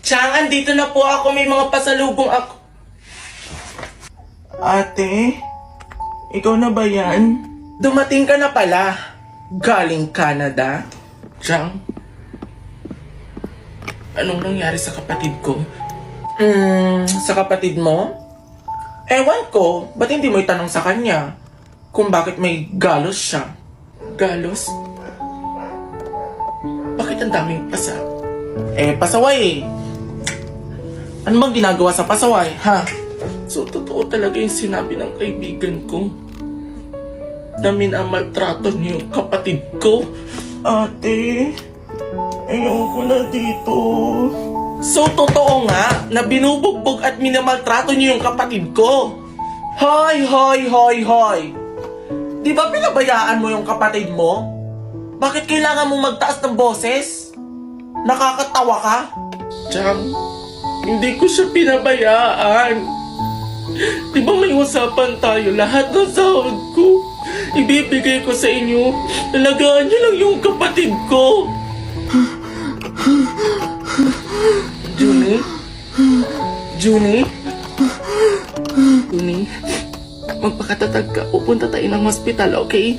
Chang, andito na po ako. May mga pasalubong ako. Ate, ikaw na ba yan? Dumating ka na pala. Galing Canada. Chang, anong nangyari sa kapatid ko? Sa kapatid mo? Ewan ko, ba't hindi mo itanong sa kanya kung bakit may galos siya? Galos? Bakit ang daming pasa? Pasaway eh. Ano bang ginagawa sa pasaway, ha? So, totoo talaga yung sinabi ng kaibigan ko na minamaltrato niyo yung kapatid ko. Ate, ayoko na dito. So, totoo nga na binubugbog at minamaltrato niyo yung kapatid ko. Hoy, hoy, hoy, hoy. Di ba pinabayaan mo yung kapatid mo? Bakit kailangan mong magtaas ng boses? Nakakatawa ka? Chang, hindi ko siya pinabayaan. Di ba may usapan tayo, lahat ng sahod ko ibibigay ko sa inyo. Talagaan niyo lang yung kapatid ko. Junie? Junie? Junie? Magpakatatag ka. Pupunta tayo ng hospital, okay?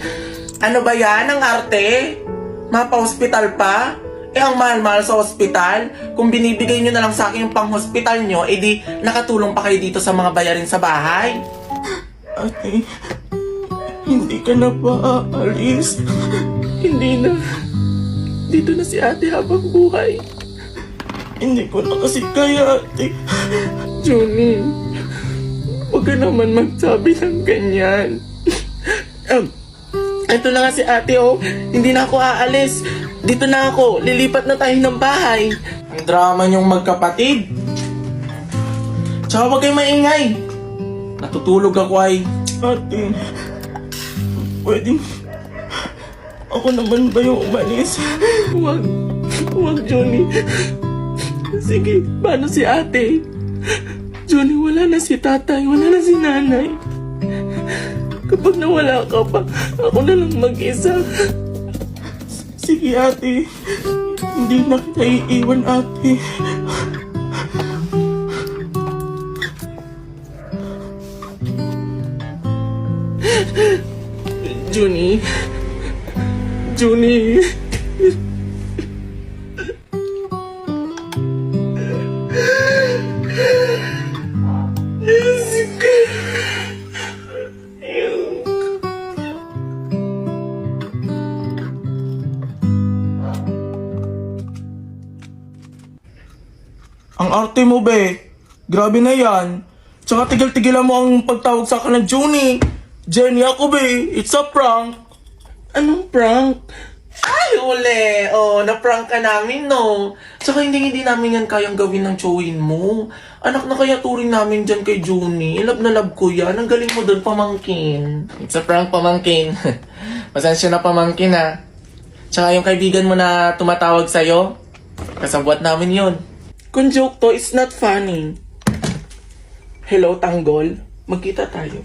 Ano ba yan? Ang arte? Mapa-hospital pa? Ang mahal-mahal sa hospital. Kung binibigay nyo na lang sa akin yung pang-hospital nyo, di nakatulong pa kayo dito sa mga bayarin sa bahay. Ate, hindi ka na ba aalis? Hindi na. Dito na si ate habang buhay. Hindi ko na kasi kaya, ate. Junie, huwag ka naman magsabi ng ganyan. Ito na nga si ate, oh. Hindi na ako aalis. Dito na ako. Lilipat na tayo ng bahay. Ang drama niyong magkapatid. Tsaka huwag kayo maingay. Natutulog ako ay. Ate, pwedeng ako naman ba yung umalis? Huwag. Huwag, Johnny. Sige, paano si ate? Johnny, wala na si tatay, wala na si nanay. Kapag nawala ka pa, ako na lang mag-isa. Sige, ate. Hindi na kita iiwan, ate. Junie. Junie. Ang arte mo, be. Grabe na yan. Tsaka tigil-tigilan mo ang pagtawag sa akin ng Junie. Jenny ako, be. It's a prank. Anong prank? Ay, ule. Oh, na-prank ka namin, no? Tsaka hindi namin yan kayang gawin ng chowin mo. Anak na kaya turing namin dyan kay Junie. Love na love ko yan. Ang galing mo doon, pamangkin. It's a prank, pamangkin. Pasensya na, pamangkin, ha? Tsaka yung kaibigan mo na tumatawag sa'yo, kasabwat namin yun. Kung joke to, it's not funny. Hello, Tanggol. Magkita tayo.